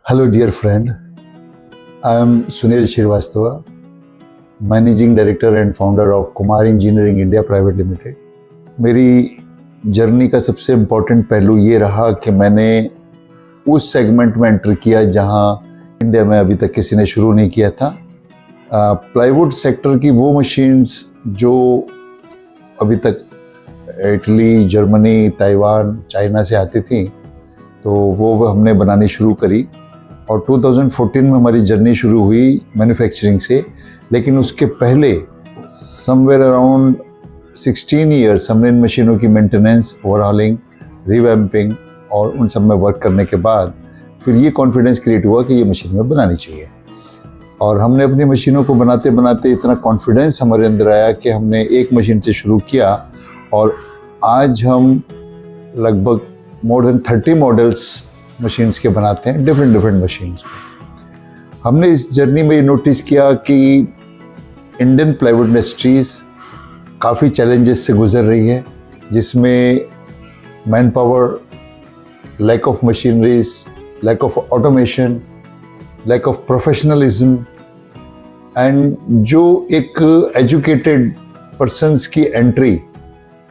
Hello, dear friend. I am Sunil Srivastava, Managing Director and Founder of Kumar Engineering India Private Limited. मेरी journey का सबसे important पहलू ये रहा कि मैंने उस सेगमेंट में एंटर किया जहां इंडिया में अभी तक किसी ने शुरू नहीं किया था। प्लाईवुड सेक्टर की वो मशीन्स जो अभी तक इटली, जर्मनी, ताइवान, चाइना से आती थी, तो वो हमने बनानी शुरू करी और 2014 में हमारी जर्नी शुरू हुई मैन्युफैक्चरिंग से। लेकिन उसके पहले समवेयर अराउंड 16 ईयर्स हमने इन मशीनों की मेंटेनेंस, ओवरहॉलिंग, रिवैम्पिंग और उन सब में वर्क करने के बाद फिर ये कॉन्फिडेंस क्रिएट हुआ कि ये मशीन में बनानी चाहिए। और हमने अपनी मशीनों को बनाते बनाते इतना कॉन्फिडेंस हमारे अंदर आया कि हमने एक मशीन से शुरू किया और आज हम लगभग मोर देन 30 मॉडल्स मशीन्स के बनाते हैं, डिफरेंट मशीन्स। हमने इस जर्नी में ये नोटिस किया कि इंडियन प्लाईवुड इंडस्ट्रीज़ काफ़ी चैलेंजेस से गुजर रही है, जिसमें man power, lack of machineries, lack of automation, lack of professionalism and जो एक एजुकेटेड पर्सन्स की एंट्री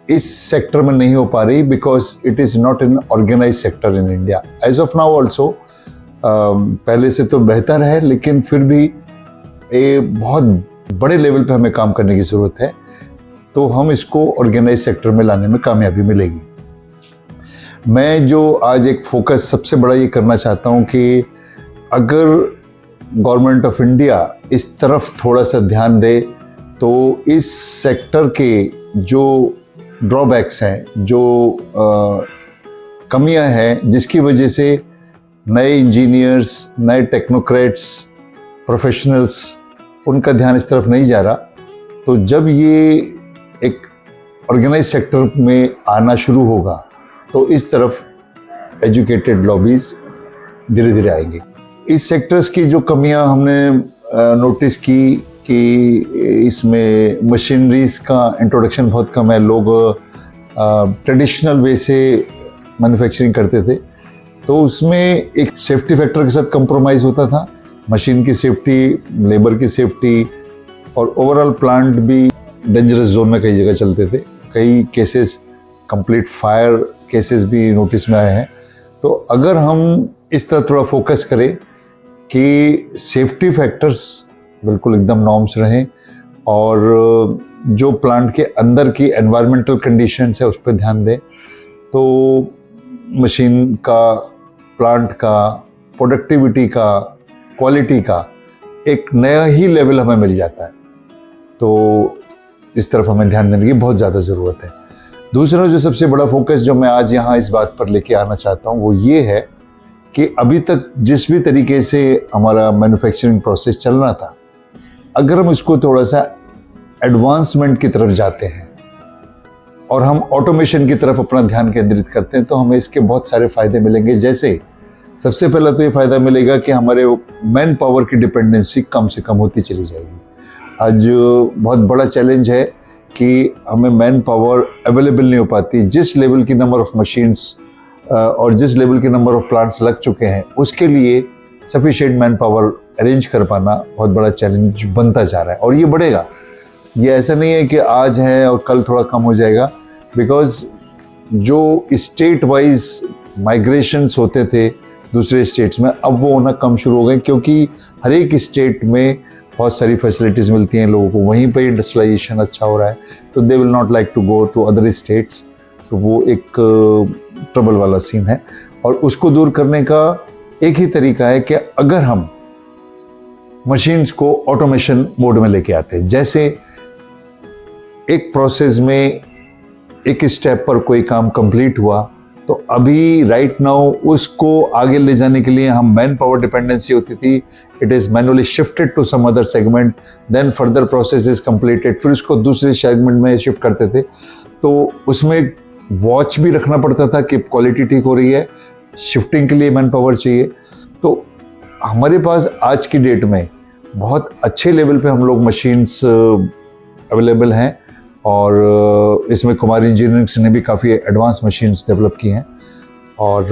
इस सेक्टर में नहीं हो पा रही because it is not an organize sector in India as of now also. पहले से तो बेहतर है, लेकिन फिर भी बहुत बड़े लेवल पे हमें काम करने की ज़रूरत है, तो हम इसको ऑर्गेनाइज सेक्टर में लाने में कामयाबी मिलेगी। मैं जो आज एक फोकस सबसे बड़ा ये करना चाहता हूँ कि अगर गवर्नमेंट ऑफ इंडिया इस तरफ थोड़ा सा ध्यान दे तो इस सेक्टर के जो ड्रॉबैक्स हैं, जो कमियां हैं, जिसकी वजह से नए इंजीनियर्स, नए टेक्नोक्रेट्स, प्रोफेशनल्स, उनका ध्यान इस तरफ नहीं जा रहा, तो जब ये एक ऑर्गेनाइज सेक्टर में आना शुरू होगा तो इस तरफ एजुकेटेड लॉबीज धीरे धीरे आएंगे। इस सेक्टर्स की जो कमियां हमने नोटिस की कि इसमें मशीनरीज का इंट्रोडक्शन बहुत कम है। लोग ट्रेडिशनल वे से मैन्युफैक्चरिंग करते थे, तो उसमें एक सेफ्टी फैक्टर के साथ कंप्रोमाइज़ होता था। मशीन की सेफ्टी, लेबर की सेफ्टी और ओवरऑल प्लांट भी डेंजरस जोन में कई जगह चलते थे। कई केसेस, कंप्लीट फायर केसेस भी नोटिस में आए हैं। तो अगर हम इस तरह थोड़ा फोकस करें कि सेफ्टी फैक्टर्स बिल्कुल एकदम नॉर्म्स रहें और जो प्लांट के अंदर की एनवायरमेंटल कंडीशंस है उस पर ध्यान दें, तो मशीन का, प्लांट का, प्रोडक्टिविटी का, क्वालिटी का एक नया ही लेवल हमें मिल जाता है। तो इस तरफ हमें ध्यान देने की बहुत ज़्यादा ज़रूरत है। दूसरा जो सबसे बड़ा फोकस जो मैं आज यहाँ इस बात पर लेके आना चाहता हूँ वो ये है कि अभी तक जिस भी तरीके से हमारा मैन्युफैक्चरिंग प्रोसेस चल रहा था, अगर हम इसको थोड़ा सा एडवांसमेंट की तरफ जाते हैं और हम ऑटोमेशन की तरफ अपना ध्यान केंद्रित करते हैं तो हमें इसके बहुत सारे फ़ायदे मिलेंगे। जैसे सबसे पहला तो ये फ़ायदा मिलेगा कि हमारे मैन पावर की डिपेंडेंसी कम से कम होती चली जाएगी। आज बहुत बड़ा चैलेंज है कि हमें मैन पावर अवेलेबल नहीं हो पाती। जिस लेवल की नंबर ऑफ मशीन्स और जिस लेवल के नंबर ऑफ प्लांट्स लग चुके हैं, उसके लिए सफिशिएंट मैन पावर अरेंज कर पाना बहुत बड़ा चैलेंज बनता जा रहा है और ये बढ़ेगा। ये ऐसा नहीं है कि आज है और कल थोड़ा कम हो जाएगा, बिकॉज जो स्टेट वाइज माइग्रेशंस होते थे दूसरे स्टेट्स में, अब वो होना कम शुरू हो गए, क्योंकि हर एक स्टेट में बहुत सारी फैसिलिटीज़ मिलती हैं लोगों को, वहीं पर इंडस्ट्रियलाइजेशन अच्छा हो रहा है, तो they will not like to go to other states. तो वो एक ट्रबल वाला सीन है और उसको दूर करने का एक ही तरीका है कि अगर हम मशीन्स को ऑटोमेशन मोड में लेके आते हैं। जैसे एक प्रोसेस में एक स्टेप पर कोई काम कंप्लीट हुआ, तो अभी राइट नाउ उसको आगे ले जाने के लिए हम मैन पावर डिपेंडेंसी होती थी, it is manually shifted to some other segment, then further process is completed, फिर उसको दूसरे सेगमेंट में शिफ्ट करते थे। तो उसमें वॉच भी रखना पड़ता था कि क्वालिटी ठीक हो रही है, शिफ्टिंग के लिए मैन पावर चाहिए। तो हमारे पास आज की डेट में बहुत अच्छे लेवल पे हम लोग मशीन्स अवेलेबल हैं और इसमें कुमार इंजीनियरिंग ने भी काफ़ी एडवांस मशीन्स डेवलप की हैं और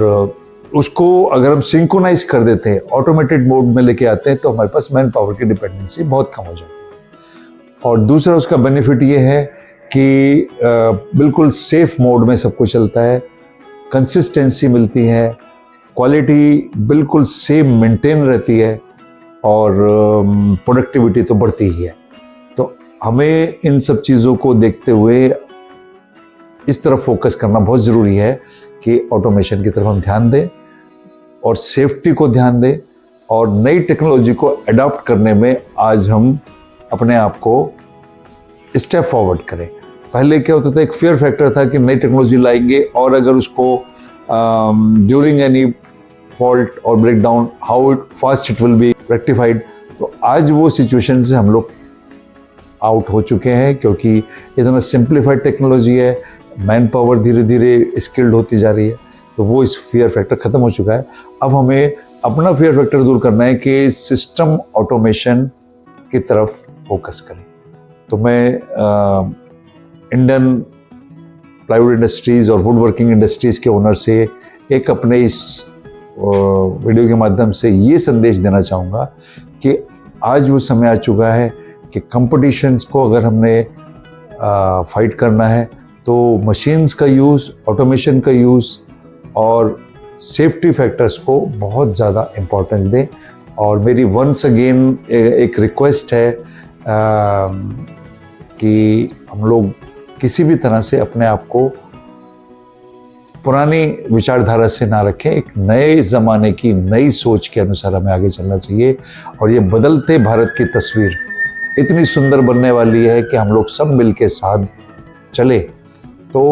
उसको अगर हम सिंक्रोनाइज कर देते हैं, ऑटोमेटेड मोड में लेके आते हैं, तो हमारे पास मैन पावर की डिपेंडेंसी बहुत कम हो जाती है। और दूसरा उसका बेनिफिट ये है कि बिल्कुल सेफ मोड में सब कुछ चलता है, कंसिस्टेंसी मिलती है, क्वालिटी बिल्कुल सेम मेंटेन रहती है और प्रोडक्टिविटी तो बढ़ती ही है। तो हमें इन सब चीज़ों को देखते हुए इस तरफ फोकस करना बहुत ज़रूरी है कि ऑटोमेशन की तरफ हम ध्यान दें और सेफ्टी को ध्यान दें और नई टेक्नोलॉजी को अडॉप्ट करने में आज हम अपने आप को स्टेप फॉरवर्ड करें। पहले क्या होता था, एक फियर फैक्टर था कि नई टेक्नोलॉजी लाएंगे और अगर उसको ड्यूरिंग एनी फॉल्ट और breakdown how fast it will be rectified. तो आज वो सिचुएशन से हम लोग आउट हो चुके हैं, क्योंकि इतना सिंप्लीफाइड टेक्नोलॉजी है, मैन पावर धीरे धीरे स्किल्ड होती जा रही है, तो वो इस फियर फैक्टर ख़त्म हो चुका है। अब हमें अपना फियर फैक्टर दूर करना है कि सिस्टम ऑटोमेशन की तरफ फोकस करें। तो मैं इंडियन प्लाईवुड इंडस्ट्रीज़ और वुड वर्किंग इंडस्ट्रीज़ के ओनर से एक अपने इस वीडियो के माध्यम से ये संदेश देना चाहूँगा कि आज वो समय आ चुका है कि कंपटीशंस को अगर हमने फाइट करना है तो मशीन्स का यूज़, ऑटोमेशन का यूज़ और सेफ्टी फैक्टर्स को बहुत ज़्यादा इम्पोर्टेंस दें। और मेरी वंस अगेन एक रिक्वेस्ट है कि हम लोग किसी भी तरह से अपने आप को पुरानी विचारधारा से ना रखें, एक नए ज़माने की नई सोच के अनुसार हमें आगे चलना चाहिए। और ये बदलते भारत की तस्वीर इतनी सुंदर बनने वाली है कि हम लोग सब मिलके साथ चले तो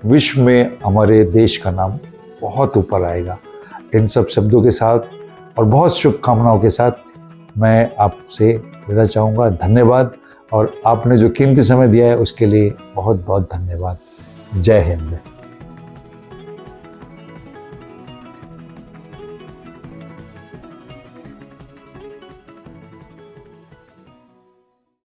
विश्व में हमारे देश का नाम बहुत ऊपर आएगा। इन सब शब्दों के साथ और बहुत शुभकामनाओं के साथ मैं आपसे विदा चाहूँगा। धन्यवाद, और आपने जो कीमती समय दिया है उसके लिए बहुत बहुत धन्यवाद। जय हिंद।